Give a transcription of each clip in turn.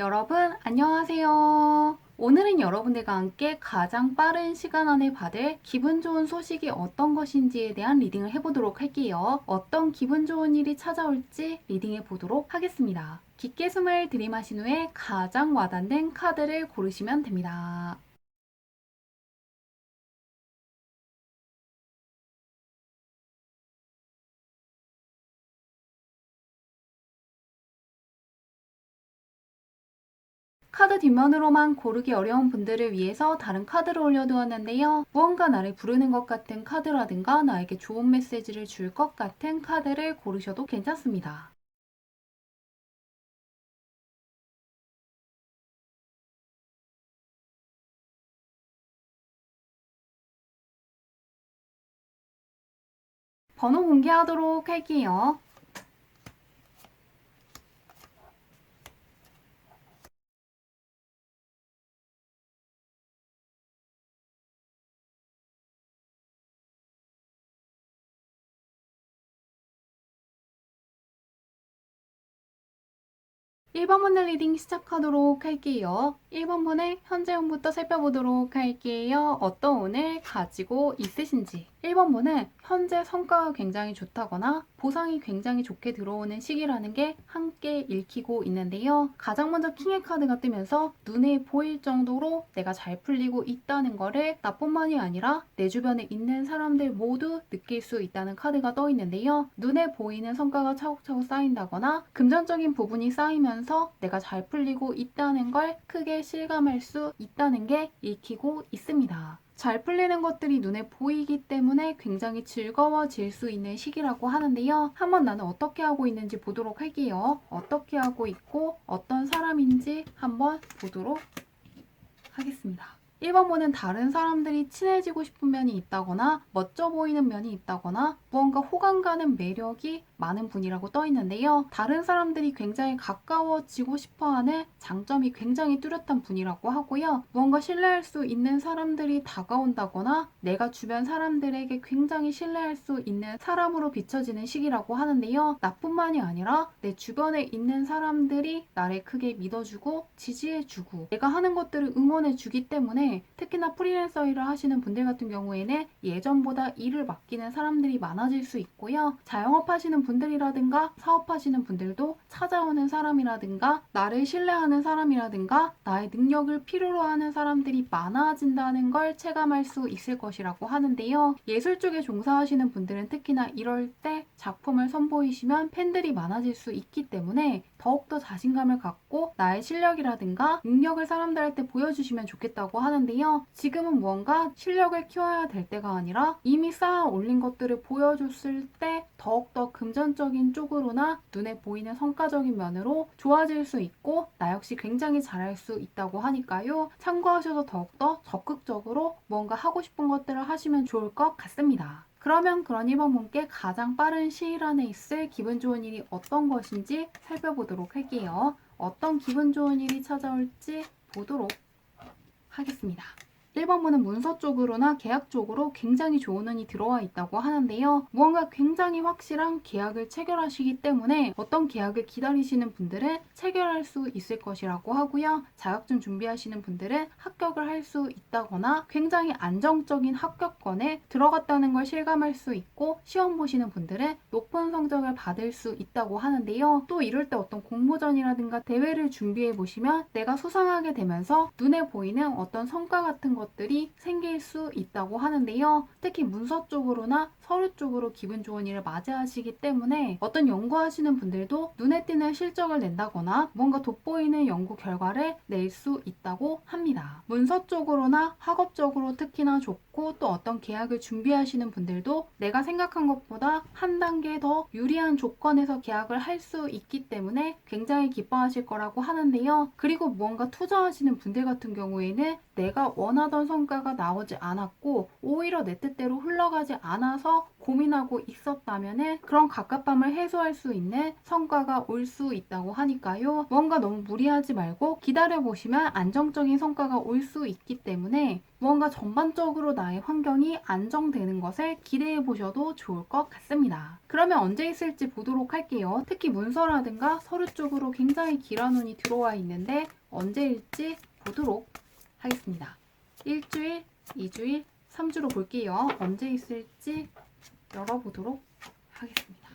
여러분, 안녕하세요. 오늘은 여러분들과 함께 가장 빠른 시간 안에 받을 기분 좋은 소식이 어떤 것인지에 대한 리딩을 해보도록 할게요. 어떤 기분 좋은 일이 찾아올지 리딩해 보도록 하겠습니다. 깊게 숨을 들이마신 후에 가장 와닿는 카드를 고르시면 됩니다. 카드 뒷면으로만 고르기 어려운 분들을 위해서 다른 카드를 올려두었는데요. 무언가 나를 부르는 것 같은 카드라든가 나에게 좋은 메시지를 줄 것 같은 카드를 고르셔도 괜찮습니다. 번호 공개하도록 할게요. 1번 분의 리딩 시작하도록 할게요. 1번 분의 현재형부터 살펴보도록 할게요. 어떤 운을 가지고 있으신지. 1번 분은 현재 성과가 굉장히 좋다거나 보상이 굉장히 좋게 들어오는 시기라는 게 함께 읽히고 있는데요. 가장 먼저 킹의 카드가 뜨면서 눈에 보일 정도로 내가 잘 풀리고 있다는 거를 나뿐만이 아니라 내 주변에 있는 사람들 모두 느낄 수 있다는 카드가 떠 있는데요. 눈에 보이는 성과가 차곡차곡 쌓인다거나 금전적인 부분이 쌓이면서 내가 잘 풀리고 있다는 걸 크게 실감할 수 있다는 게 읽히고 있습니다. 잘 풀리는 것들이 눈에 보이기 때문에 굉장히 즐거워질 수 있는 시기라고 하는데요. 한번 나는 어떻게 하고 있는지 보도록 할게요. 어떻게 하고 있고 어떤 사람인지 한번 보도록 하겠습니다. 1번 분은 다른 사람들이 친해지고 싶은 면이 있다거나 멋져 보이는 면이 있다거나 무언가 호감 가는 매력이 많은 분이라고 떠 있는데요. 다른 사람들이 굉장히 가까워지고 싶어하는 장점이 굉장히 뚜렷한 분이라고 하고요. 무언가 신뢰할 수 있는 사람들이 다가온다거나 내가 주변 사람들에게 굉장히 신뢰할 수 있는 사람으로 비춰지는 시기라고 하는데요. 나뿐만이 아니라 내 주변에 있는 사람들이 나를 크게 믿어주고 지지해주고 내가 하는 것들을 응원해주기 때문에 특히나 프리랜서 일을 하시는 분들 같은 경우에는 예전보다 일을 맡기는 사람들이 많아질 수 있고요. 자영업 하시는 분들이라든가 사업하시는 분들도 찾아오는 사람이라든가 나를 신뢰하는 사람이라든가 나의 능력을 필요로 하는 사람들이 많아진다는 걸 체감할 수 있을 것이라고 하는데요. 예술 쪽에 종사하시는 분들은 특히나 이럴 때 작품을 선보이시면 팬들이 많아질 수 있기 때문에 더욱더 자신감을 갖고 나의 실력이라든가 능력을 사람들한테 보여주시면 좋겠다고 하는데요. 지금은 무언가 실력을 키워야 될 때가 아니라 이미 쌓아 올린 것들을 보여줬을 때 더욱더 금전적인 쪽으로나 눈에 보이는 성과적인 면으로 좋아질 수 있고 나 역시 굉장히 잘할 수 있다고 하니까요. 참고하셔서 더욱더 적극적으로 뭔가 하고 싶은 것들을 하시면 좋을 것 같습니다. 그러면 그런 1번 분께 가장 빠른 시일 안에 있을 기분 좋은 일이 어떤 것인지 살펴보도록 할게요. 어떤 기분 좋은 일이 찾아올지 보도록 하겠습니다. 1번 분은 문서 쪽으로나 계약 쪽으로 굉장히 좋은 운이 들어와 있다고 하는데요. 무언가 굉장히 확실한 계약을 체결하시기 때문에 어떤 계약을 기다리시는 분들은 체결할 수 있을 것이라고 하고요. 자격증 준비하시는 분들은 합격을 할 수 있다거나 굉장히 안정적인 합격권에 들어갔다는 걸 실감할 수 있고 시험 보시는 분들은 높은 성적을 받을 수 있다고 하는데요. 또 이럴 때 어떤 공모전이라든가 대회를 준비해 보시면 내가 수상하게 되면서 눈에 보이는 어떤 성과 같은 것들이 생길 수 있다고 하는데요. 특히 문서 쪽으로나 서류 쪽으로 기분 좋은 일을 맞이하시기 때문에 어떤 연구하시는 분들도 눈에 띄는 실적을 낸다거나 뭔가 돋보이는 연구 결과를 낼 수 있다고 합니다. 문서 쪽으로나 학업적으로 특히나 좋고 또 어떤 계약을 준비하시는 분들도 내가 생각한 것보다 한 단계 더 유리한 조건에서 계약을 할 수 있기 때문에 굉장히 기뻐하실 거라고 하는데요. 그리고 무언가 투자하시는 분들 같은 경우에는 내가 원하던 성과가 나오지 않았고 오히려 내 뜻대로 흘러가지 않아서 고민하고 있었다면 그런 갑갑함을 해소할 수 있는 성과가 올 수 있다고 하니까요. 뭔가 너무 무리하지 말고 기다려보시면 안정적인 성과가 올 수 있기 때문에 무언가 전반적으로 나의 환경이 안정되는 것을 기대해 보셔도 좋을 것 같습니다. 그러면 언제 있을지 보도록 할게요. 특히 문서라든가 서류 쪽으로 굉장히 길한 운이 들어와 있는데 언제일지 보도록 하겠습니다. 일주일, 2주일, 3주로 볼게요. 언제 있을지 열어보도록 하겠습니다.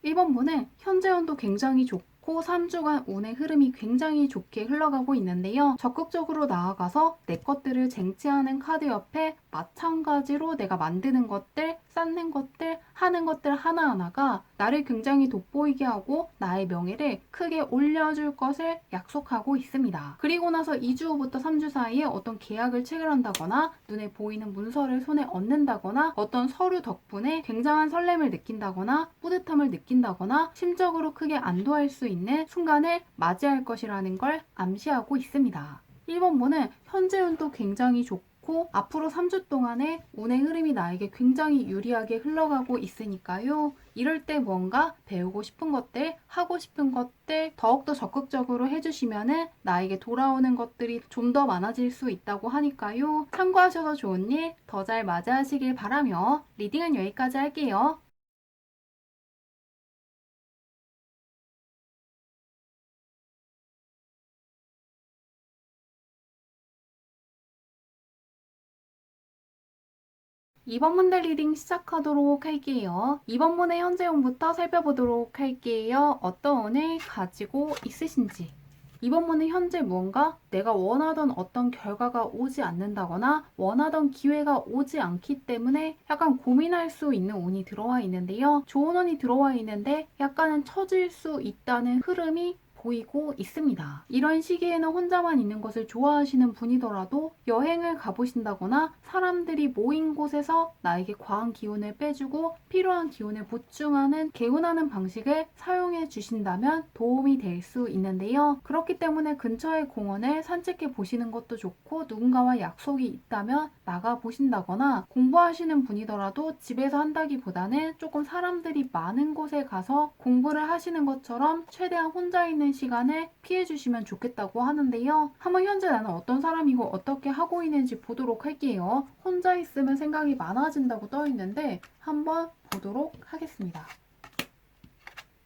1번 분은 현재 운도 굉장히 좋고 3주간 운의 흐름이 굉장히 좋게 흘러가고 있는데요. 적극적으로 나아가서 내 것들을 쟁취하는 카드 옆에 마찬가지로 내가 만드는 것들, 쌓는 것들, 하는 것들 하나하나가 나를 굉장히 돋보이게 하고 나의 명예를 크게 올려줄 것을 약속하고 있습니다. 그리고 나서 2주 후부터 3주 사이에 어떤 계약을 체결한다거나 눈에 보이는 문서를 손에 얻는다거나 어떤 서류 덕분에 굉장한 설렘을 느낀다거나 뿌듯함을 느낀다거나 심적으로 크게 안도할 수 있는 순간을 맞이할 것이라는 걸 암시하고 있습니다. 1번분은 현재 운도 굉장히 좋고 앞으로 3주 동안의 운의 흐름이 나에게 굉장히 유리하게 흘러가고 있으니까요. 이럴 때 뭔가 배우고 싶은 것들, 하고 싶은 것들 더욱더 적극적으로 해주시면 나에게 돌아오는 것들이 좀 더 많아질 수 있다고 하니까요. 참고하셔서 좋은 일 더 잘 맞이하시길 바라며 리딩은 여기까지 할게요. 2번 문제 리딩 시작하도록 할게요. 2번 문의 현재 운부터 살펴보도록 할게요. 어떤 운을 가지고 있으신지. 2번 문은 현재 무언가 내가 원하던 어떤 결과가 오지 않는다거나 원하던 기회가 오지 않기 때문에 약간 고민할 수 있는 운이 들어와 있는데요. 좋은 운이 들어와 있는데 약간은 처질 수 있다는 흐름이 보이고 있습니다. 이런 시기에는 혼자만 있는 것을 좋아하시는 분이더라도 여행을 가보신다거나 사람들이 모인 곳에서 나에게 과한 기운을 빼주고 필요한 기운을 보충하는 개운하는 방식을 사용해 주신다면 도움이 될 수 있는데요. 그렇기 때문에 근처의 공원을 산책해 보시는 것도 좋고 누군가와 약속이 있다면 나가 보신다거나 공부하시는 분이더라도 집에서 한다기보다는 조금 사람들이 많은 곳에 가서 공부를 하시는 것처럼 최대한 혼자 있는 시간을 피해 주시면 좋겠다고 하는데요. 한번 현재 나는 어떤 사람이고 어떻게 하고 있는지 보도록 할게요. 혼자 있으면 생각이 많아진다고 떠 있는데 한번 보도록 하겠습니다.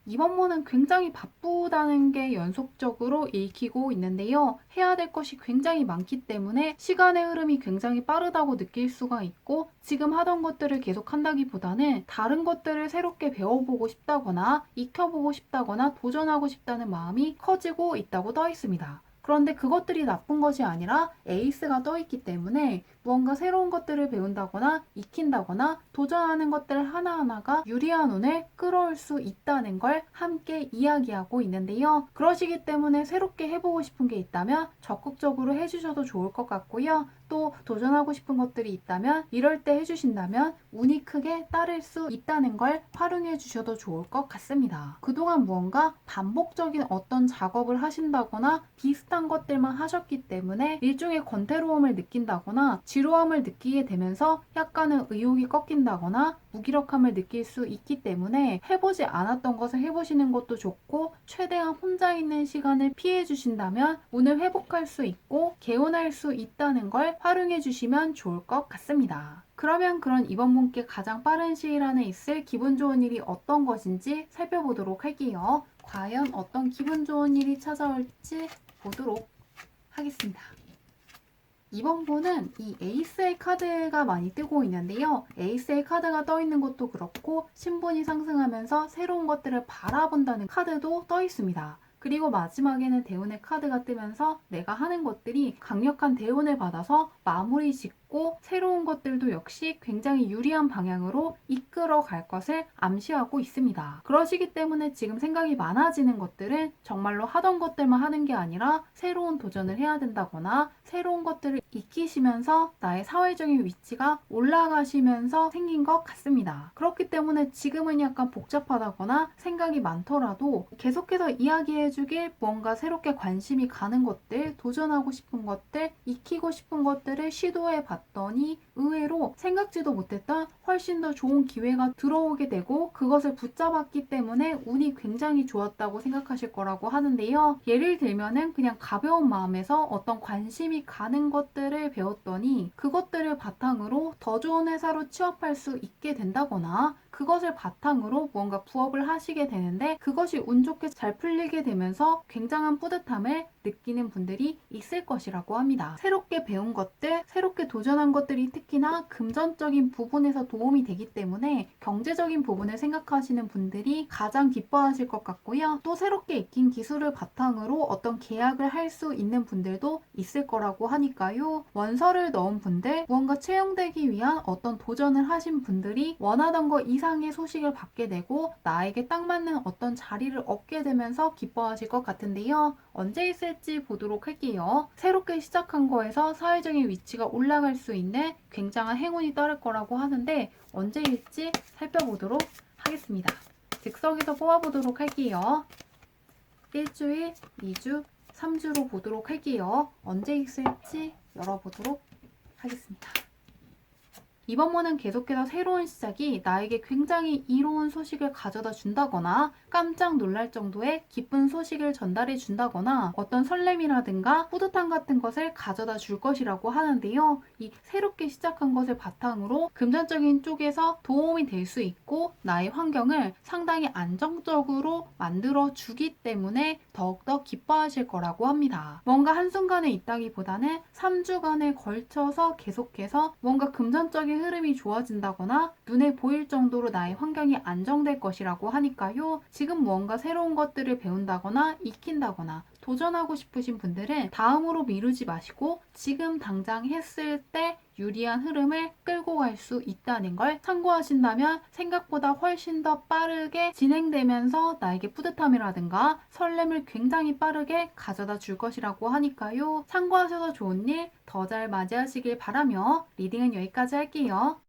이번 문은 굉장히 바쁘다는 게 연속적으로 읽히고 있는데요. 해야 될 것이 굉장히 많기 때문에 시간의 흐름이 굉장히 빠르다고 느낄 수가 있고 지금 하던 것들을 계속 한다기보다는 다른 것들을 새롭게 배워보고 싶다거나 익혀보고 싶다거나 도전하고 싶다는 마음이 커지고 있다고 떠 있습니다. 그런데 그것들이 나쁜 것이 아니라 에이스가 떠 있기 때문에 무언가 새로운 것들을 배운다거나 익힌다거나 도전하는 것들 하나하나가 유리한 운을 끌어올 수 있다는 걸 함께 이야기하고 있는데요. 그러시기 때문에 새롭게 해보고 싶은 게 있다면 적극적으로 해주셔도 좋을 것 같고요. 또 도전하고 싶은 것들이 있다면 이럴 때 해주신다면 운이 크게 따를 수 있다는 걸 활용해 주셔도 좋을 것 같습니다. 그동안 무언가 반복적인 어떤 작업을 하신다거나 비슷한 것들만 하셨기 때문에 일종의 권태로움을 느낀다거나 지루함을 느끼게 되면서 약간은 의욕이 꺾인다거나 무기력함을 느낄 수 있기 때문에 해보지 않았던 것을 해보시는 것도 좋고 최대한 혼자 있는 시간을 피해 주신다면 운을 회복할 수 있고 개운할 수 있다는 걸 활용해 주시면 좋을 것 같습니다. 그러면 그런 이번 분께 가장 빠른 시일 안에 있을 기분 좋은 일이 어떤 것인지 살펴보도록 할게요. 과연 어떤 기분 좋은 일이 찾아올지 보도록 하겠습니다. 이번 분은 이 에이스의 카드가 많이 뜨고 있는데요. 에이스의 카드가 떠 있는 것도 그렇고 신분이 상승하면서 새로운 것들을 바라본다는 카드도 떠 있습니다. 그리고 마지막에는 대운의 카드가 뜨면서 내가 하는 것들이 강력한 대운을 받아서 마무리 짓고 새로운 것들도 역시 굉장히 유리한 방향으로 이끌어 갈 것을 암시하고 있습니다. 그러시기 때문에 지금 생각이 많아지는 것들은 정말로 하던 것들만 하는 게 아니라 새로운 도전을 해야 된다거나 새로운 것들을 익히시면서 나의 사회적인 위치가 올라가시면서 생긴 것 같습니다. 그렇기 때문에 지금은 약간 복잡하다거나 생각이 많더라도 계속해서 이야기해주길 뭔가 새롭게 관심이 가는 것들, 도전하고 싶은 것들, 익히고 싶은 것들을 시도해 봤더니 의외로 생각지도 못했던 훨씬 더 좋은 기회가 들어오게 되고 그것을 붙잡았기 때문에 운이 굉장히 좋았다고 생각하실 거라고 하는데요. 예를 들면은 그냥 가벼운 마음에서 어떤 관심이 가는 것들을 배웠더니 그것들을 바탕으로 더 좋은 회사로 취업할 수 있게 된다거나 그것을 바탕으로 무언가 부업을 하시게 되는데 그것이 운 좋게 잘 풀리게 되면서 굉장한 뿌듯함을 느끼는 분들이 있을 것이라고 합니다. 새롭게 배운 것들, 새롭게 도전한 것들이 특히나 금전적인 부분에서 도움이 되기 때문에 경제적인 부분을 생각하시는 분들이 가장 기뻐하실 것 같고요. 또 새롭게 익힌 기술을 바탕으로 어떤 계약을 할 수 있는 분들도 있을 거라고 하니까요. 원서를 넣은 분들, 무언가 채용되기 위한 어떤 도전을 하신 분들이 원하던 것 이상의 소식을 받게 되고 나에게 딱 맞는 어떤 자리를 얻게 되면서 기뻐하실 것 같은데요. 언제 있을지 보도록 할게요. 새롭게 시작한 거에서 사회적인 위치가 올라갈 수 있는 굉장한 행운이 따를 거라고 하는데 언제일지 살펴보도록 하겠습니다. 즉석에서 뽑아보도록 할게요. 일주일, 2주, 3주로 보도록 할게요. 언제 있을지 열어보도록 하겠습니다. 이번 문은 계속해서 새로운 시작이 나에게 굉장히 이로운 소식을 가져다 준다거나 깜짝 놀랄 정도의 기쁜 소식을 전달해 준다거나 어떤 설렘이라든가 뿌듯함 같은 것을 가져다 줄 것이라고 하는데요. 이 새롭게 시작한 것을 바탕으로 금전적인 쪽에서 도움이 될 수 있고 나의 환경을 상당히 안정적으로 만들어 주기 때문에 더욱더 기뻐하실 거라고 합니다. 뭔가 한순간에 있다기보다는 3주간에 걸쳐서 계속해서 뭔가 금전적인 흐름이 좋아진다거나 눈에 보일 정도로 나의 환경이 안정될 것이라고 하니까요. 지금 무언가 새로운 것들을 배운다거나 익힌다거나 도전하고 싶으신 분들은 다음으로 미루지 마시고 지금 당장 했을 때 유리한 흐름을 끌고 갈 수 있다는 걸 참고하신다면 생각보다 훨씬 더 빠르게 진행되면서 나에게 뿌듯함이라든가 설렘을 굉장히 빠르게 가져다 줄 것이라고 하니까요. 참고하셔서 좋은 일 더 잘 맞이하시길 바라며 리딩은 여기까지 할게요.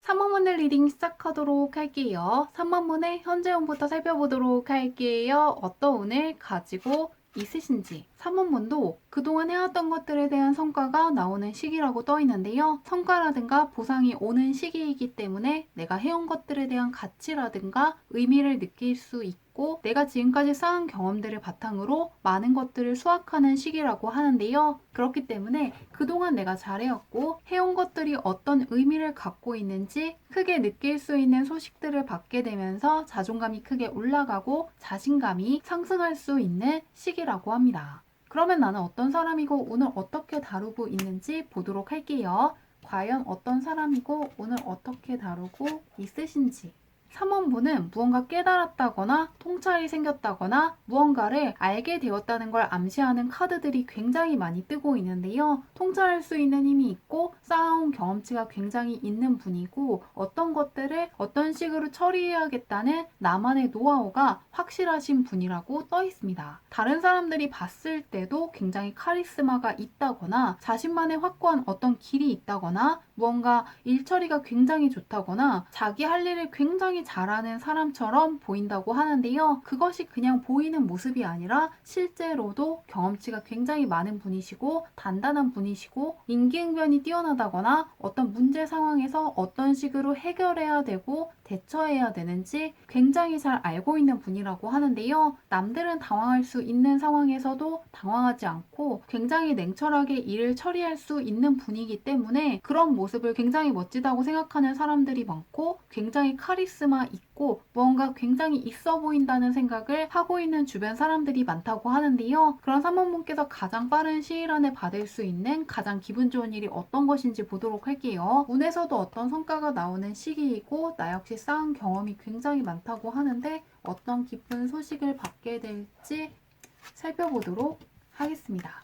3번 문의 리딩 시작하도록 할게요. 3번 문의 현재 운부터 살펴보도록 할게요. 어떤 운을 가지고 있으신지. 3번 문도 그동안 해왔던 것들에 대한 성과가 나오는 시기라고 떠 있는데요. 성과라든가 보상이 오는 시기이기 때문에 내가 해온 것들에 대한 가치라든가 의미를 느낄 수 있고 내가 지금까지 쌓은 경험들을 바탕으로 많은 것들을 수확하는 시기라고 하는데요. 그렇기 때문에 그동안 내가 잘해왔고 해온 것들이 어떤 의미를 갖고 있는지 크게 느낄 수 있는 소식들을 받게 되면서 자존감이 크게 올라가고 자신감이 상승할 수 있는 시기라고 합니다. 그러면 나는 어떤 사람이고 운을 어떻게 다루고 있는지 보도록 할게요. 과연 어떤 사람이고 운을 어떻게 다루고 있으신지. 3원분은 무언가 깨달았다거나 통찰이 생겼다거나 무언가를 알게 되었다는 걸 암시하는 카드들이 굉장히 많이 뜨고 있는데요. 통찰할 수 있는 힘이 있고 쌓아온 경험치가 굉장히 있는 분이고 어떤 것들을 어떤 식으로 처리해야겠다는 나만의 노하우가 확실하신 분이라고 떠 있습니다. 다른 사람들이 봤을 때도 굉장히 카리스마가 있다거나 자신만의 확고한 어떤 길이 있다거나 무언가 일처리가 굉장히 좋다거나 자기 할 일을 굉장히 잘하는 사람처럼 보인다고 하는데요. 그것이 그냥 보이는 모습이 아니라 실제로도 경험치가 굉장히 많은 분이시고 단단한 분이시고 임기응변이 뛰어나다거나 어떤 문제 상황에서 어떤 식으로 해결해야 되고 대처해야 되는지 굉장히 잘 알고 있는 분이라고 하는데요. 남들은 당황할 수 있는 상황에서도 당황하지 않고 굉장히 냉철하게 일을 처리할 수 있는 분이기 때문에 그런 모습을 굉장히 멋지다고 생각하는 사람들이 많고 굉장히 카리스마 있고 뭔가 굉장히 있어 보인다는 생각을 하고 있는 주변 사람들이 많다고 하는데요. 그런 3번분께서 가장 빠른 시일 안에 받을 수 있는 가장 기분 좋은 일이 어떤 것인지 보도록 할게요. 운에서도 어떤 성과가 나오는 시기이고 나 역시 쌓은 경험이 굉장히 많다고 하는데 어떤 기쁜 소식을 받게 될지 살펴보도록 하겠습니다.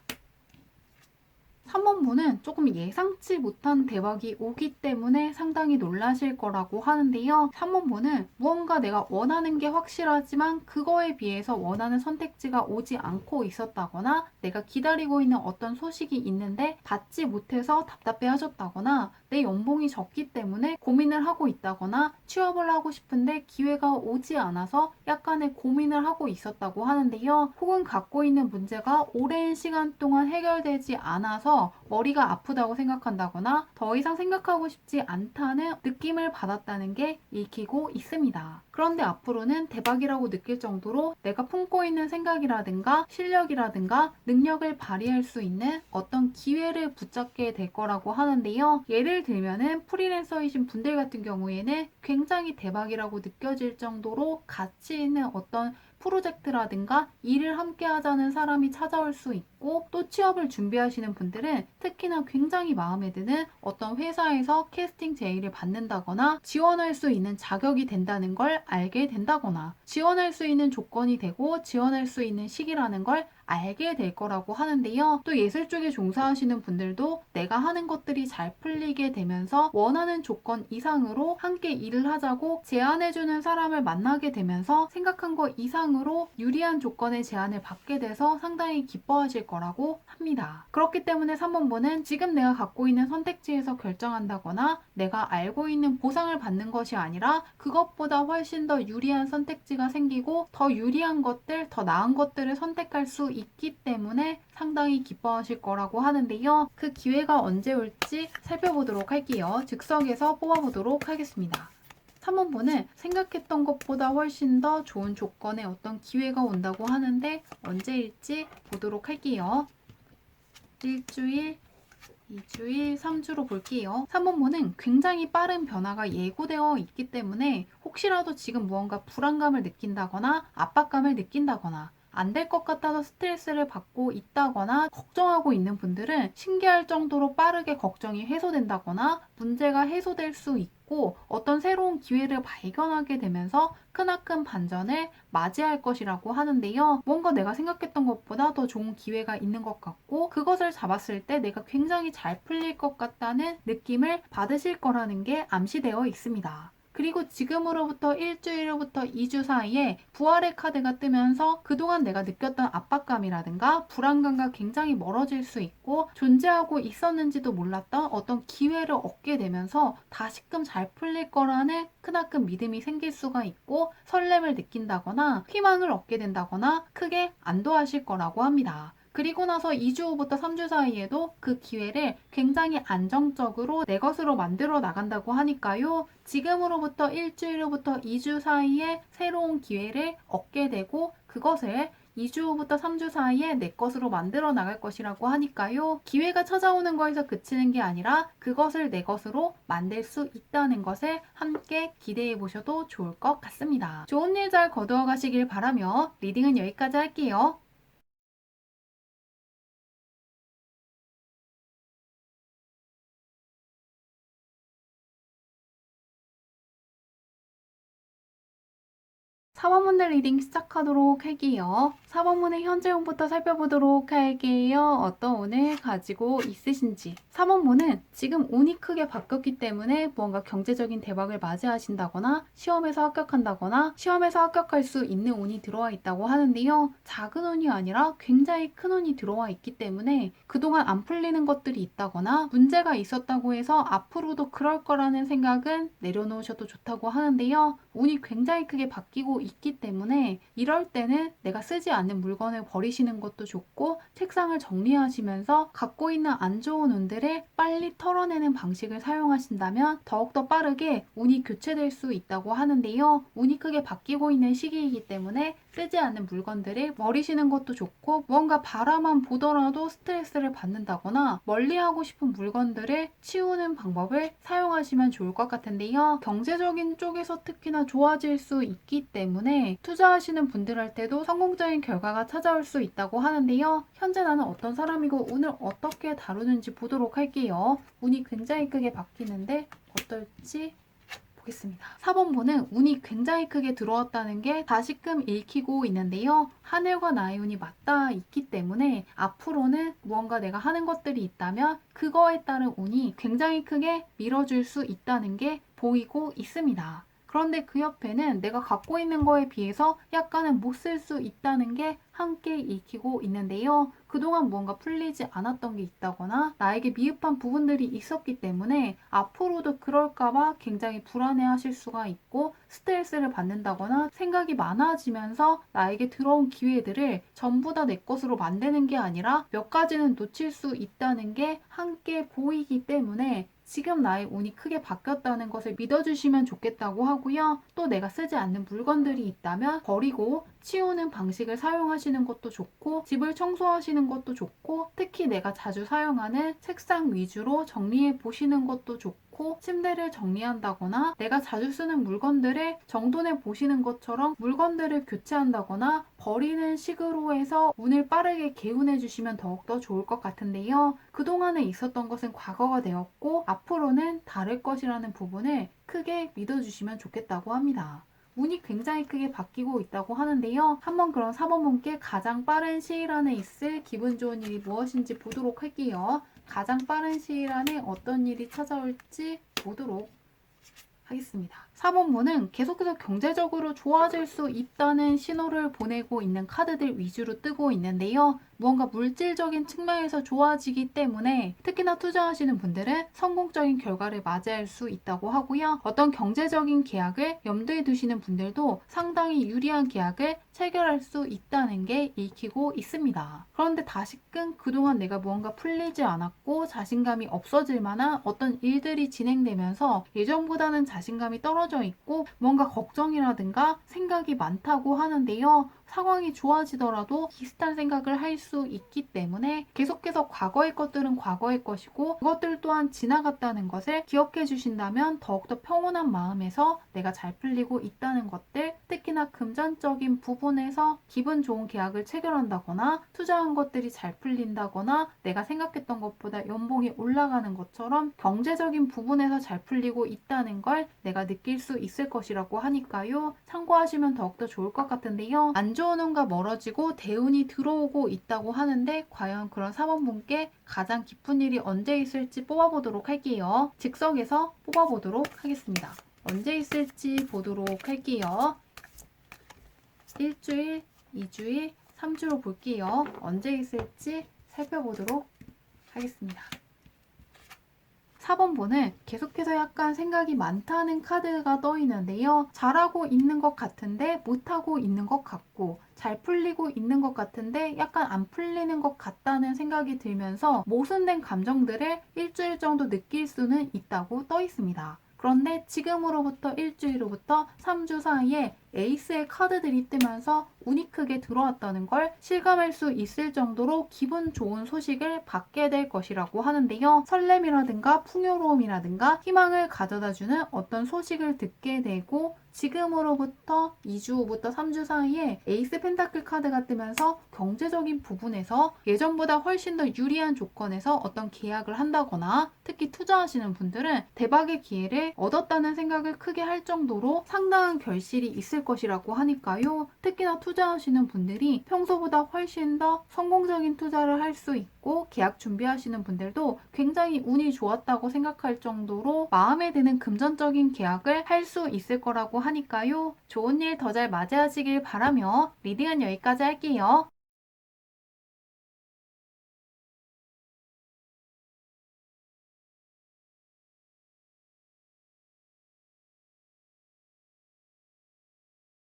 3번분은 조금 예상치 못한 대박이 오기 때문에 상당히 놀라실 거라고 하는데요. 3번분은 무언가 내가 원하는 게 확실하지만 그거에 비해서 원하는 선택지가 오지 않고 있었다거나 내가 기다리고 있는 어떤 소식이 있는데 받지 못해서 답답해 하셨다거나 내 연봉이 적기 때문에 고민을 하고 있다거나 취업을 하고 싶은데 기회가 오지 않아서 약간의 고민을 하고 있었다고 하는데요. 혹은 갖고 있는 문제가 오랜 시간 동안 해결되지 않아서 하면서 머리가 아프다고 생각한다거나 더 이상 생각하고 싶지 않다는 느낌을 받았다는 게 읽히고 있습니다. 그런데 앞으로는 대박이라고 느낄 정도로 내가 품고 있는 생각이라든가 실력이라든가 능력을 발휘할 수 있는 어떤 기회를 붙잡게 될 거라고 하는데요. 예를 들면은 프리랜서이신 분들 같은 경우에는 굉장히 대박이라고 느껴질 정도로 가치 있는 어떤 프로젝트라든가 일을 함께 하자는 사람이 찾아올 수 있고, 또 취업을 준비하시는 분들은 특히나 굉장히 마음에 드는 어떤 회사에서 캐스팅 제의를 받는다거나 지원할 수 있는 자격이 된다는 걸 알게 된다거나 지원할 수 있는 조건이 되고 지원할 수 있는 시기라는 걸 알게 될 거라고 하는데요. 또 예술 쪽에 종사하시는 분들도 내가 하는 것들이 잘 풀리게 되면서 원하는 조건 이상으로 함께 일을 하자고 제안해주는 사람을 만나게 되면서 생각한 것 이상으로 유리한 조건의 제안을 받게 돼서 상당히 기뻐하실 거라고 합니다. 그렇기 때문에 3번분은 지금 내가 갖고 있는 선택지에서 결정한다거나 내가 알고 있는 보상을 받는 것이 아니라 그것보다 훨씬 더 유리한 선택지가 생기고 더 유리한 것들, 더 나은 것들을 선택할 수 있기 때문에 상당히 기뻐하실 거라고 하는데요. 그 기회가 언제 올지 살펴보도록 할게요. 즉석에서 뽑아보도록 하겠습니다. 3번분은 생각했던 것보다 훨씬 더 좋은 조건의 어떤 기회가 온다고 하는데 언제일지 보도록 할게요. 일주일, 2주일, 3주로 볼게요. 3번분은 굉장히 빠른 변화가 예고되어 있기 때문에 혹시라도 지금 무언가 불안감을 느낀다거나 압박감을 느낀다거나 안 될 것 같아서 스트레스를 받고 있다거나 걱정하고 있는 분들은 신기할 정도로 빠르게 걱정이 해소된다거나 문제가 해소될 수 있고 어떤 새로운 기회를 발견하게 되면서 크나큰 반전을 맞이할 것이라고 하는데요. 뭔가 내가 생각했던 것보다 더 좋은 기회가 있는 것 같고 그것을 잡았을 때 내가 굉장히 잘 풀릴 것 같다는 느낌을 받으실 거라는 게 암시되어 있습니다. 그리고 지금으로부터 일주일부터 2주 사이에 부활의 카드가 뜨면서 그동안 내가 느꼈던 압박감이라든가 불안감과 굉장히 멀어질 수 있고 존재하고 있었는지도 몰랐던 어떤 기회를 얻게 되면서 다시금 잘 풀릴 거라는 크나큰 믿음이 생길 수가 있고 설렘을 느낀다거나 희망을 얻게 된다거나 크게 안도하실 거라고 합니다. 그리고 나서 2주 후부터 3주 사이에도 그 기회를 굉장히 안정적으로 내 것으로 만들어 나간다고 하니까요. 지금으로부터 일주일 후부터 2주 사이에 새로운 기회를 얻게 되고 그것을 2주 후부터 3주 사이에 내 것으로 만들어 나갈 것이라고 하니까요. 기회가 찾아오는 거에서 그치는 게 아니라 그것을 내 것으로 만들 수 있다는 것을 함께 기대해 보셔도 좋을 것 같습니다. 좋은 일 잘 거두어 가시길 바라며 리딩은 여기까지 할게요. 4번문의 리딩 시작하도록 할게요. 4번문의 현재운부터 살펴보도록 할게요. 어떤 운을 가지고 있으신지. 4번문은 지금 운이 크게 바뀌었기 때문에 무언가 경제적인 대박을 맞이하신다거나 시험에서 합격한다거나 시험에서 합격할 수 있는 운이 들어와 있다고 하는데요. 작은 운이 아니라 굉장히 큰 운이 들어와 있기 때문에 그동안 안 풀리는 것들이 있다거나 문제가 있었다고 해서 앞으로도 그럴 거라는 생각은 내려놓으셔도 좋다고 하는데요. 운이 굉장히 크게 바뀌고 있기 때문에 이럴 때는 내가 쓰지 않는 물건을 버리시는 것도 좋고 책상을 정리하시면서 갖고 있는 안 좋은 운들을 빨리 털어내는 방식을 사용하신다면 더욱더 빠르게 운이 교체될 수 있다고 하는데요. 운이 크게 바뀌고 있는 시기이기 때문에 쓰지 않는 물건들을 버리시는 것도 좋고 무언가 바라만 보더라도 스트레스를 받는다거나 멀리하고 싶은 물건들을 치우는 방법을 사용하시면 좋을 것 같은데요. 경제적인 쪽에서 특히나 좋아질 수 있기 때문에 투자하시는 분들한테도 성공적인 결과가 찾아올 수 있다고 하는데요. 현재 나는 어떤 사람이고 운을 어떻게 다루는지 보도록 할게요. 운이 굉장히 크게 바뀌는데 어떨지 보겠습니다. 4번분은 운이 굉장히 크게 들어왔다는 게 다시금 읽히고 있는데요. 하늘과 나의 운이 맞닿아 있기 때문에 앞으로는 무언가 내가 하는 것들이 있다면 그거에 따른 운이 굉장히 크게 밀어줄 수 있다는 게 보이고 있습니다. 그런데 그 옆에는 내가 갖고 있는 거에 비해서 약간은 못 쓸 수 있다는 게 함께 읽히고 있는데요. 그동안 무언가 풀리지 않았던 게 있다거나 나에게 미흡한 부분들이 있었기 때문에 앞으로도 그럴까봐 굉장히 불안해하실 수가 있고 스트레스를 받는다거나 생각이 많아지면서 나에게 들어온 기회들을 전부 다 내 것으로 만드는 게 아니라 몇 가지는 놓칠 수 있다는 게 함께 보이기 때문에 지금 나의 운이 크게 바뀌었다는 것을 믿어주시면 좋겠다고 하고요. 또 내가 쓰지 않는 물건들이 있다면 버리고 치우는 방식을 사용하시는 것도 좋고 집을 청소하시는 것도 좋고 특히 내가 자주 사용하는 책상 위주로 정리해 보시는 것도 좋고 침대를 정리한다거나 내가 자주 쓰는 물건들을 정돈해 보시는 것처럼 물건들을 교체한다거나 버리는 식으로 해서 운을 빠르게 개운해 주시면 더욱더 좋을 것 같은데요. 그동안에 있었던 것은 과거가 되었고 앞으로는 다를 것이라는 부분을 크게 믿어주시면 좋겠다고 합니다. 운이 굉장히 크게 바뀌고 있다고 하는데요. 한번 그럼 4번분께 가장 빠른 시일 안에 있을 기분 좋은 일이 무엇인지 보도록 할게요. 가장 빠른 시일 안에 어떤 일이 찾아올지 보도록 하겠습니다. 4번분은 계속해서 경제적으로 좋아질 수 있다는 신호를 보내고 있는 카드들 위주로 뜨고 있는데요. 무언가 물질적인 측면에서 좋아지기 때문에 특히나 투자하시는 분들은 성공적인 결과를 맞이할 수 있다고 하고요. 어떤 경제적인 계약을 염두에 두시는 분들도 상당히 유리한 계약을 체결할 수 있다는 게 읽히고 있습니다. 그런데 다시금 그동안 내가 무언가 풀리지 않았고 자신감이 없어질 만한 어떤 일들이 진행되면서 예전보다는 자신감이 떨어져 있고 뭔가 걱정이라든가 생각이 많다고 하는데요. 상황이 좋아지더라도 비슷한 생각을 할 수 있기 때문에 계속해서 과거의 것들은 과거의 것이고 그것들 또한 지나갔다는 것을 기억해 주신다면 더욱더 평온한 마음에서 내가 잘 풀리고 있다는 것들, 특히나 금전적인 부분에서 기분 좋은 계약을 체결한다거나 투자한 것들이 잘 풀린다거나 내가 생각했던 것보다 연봉이 올라가는 것처럼 경제적인 부분에서 잘 풀리고 있다는 걸 내가 느낄 수 있을 것이라고 하니까요. 참고하시면 더욱더 좋을 것 같은데요. 안 좋은 운과 멀어지고 대운이 들어오고 있다고 하는데 과연 그런 4번분께 가장 기쁜 일이 언제 있을지 뽑아보도록 할게요. 즉석에서 뽑아보도록 하겠습니다. 언제 있을지 보도록 할게요. 일주일, 2주일, 3주로 볼게요. 언제 있을지 살펴보도록 하겠습니다. 4번분은 계속해서 약간 생각이 많다는 카드가 떠 있는데요. 잘하고 있는 것 같은데 못하고 있는 것 같고 잘 풀리고 있는 것 같은데 약간 안 풀리는 것 같다는 생각이 들면서 모순된 감정들을 일주일 정도 느낄 수는 있다고 떠 있습니다. 그런데 지금으로부터 일주일 후부터 3주 사이에 에이스의 카드들이 뜨면서 운이 크게 들어왔다는 걸 실감할 수 있을 정도로 기분 좋은 소식을 받게 될 것이라고 하는데요. 설렘이라든가 풍요로움이라든가 희망을 가져다주는 어떤 소식을 듣게 되고 지금으로부터 2주 후부터 3주 사이에 에이스 펜타클 카드가 뜨면서 경제적인 부분에서 예전보다 훨씬 더 유리한 조건에서 어떤 계약을 한다거나 특히 투자하시는 분들은 대박의 기회를 얻었다는 생각을 크게 할 정도로 상당한 결실이 있을 것이라고 하니까요. 특히나 투자하시는 분들이 평소보다 훨씬 더 성공적인 투자를 할 수 있고 계약 준비하시는 분들도 굉장히 운이 좋았다고 생각할 정도로 마음에 드는 금전적인 계약을 할 수 있을 거라고 하니까요. 좋은 일 더 잘 맞이하시길 바라며 리딩은 여기까지 할게요.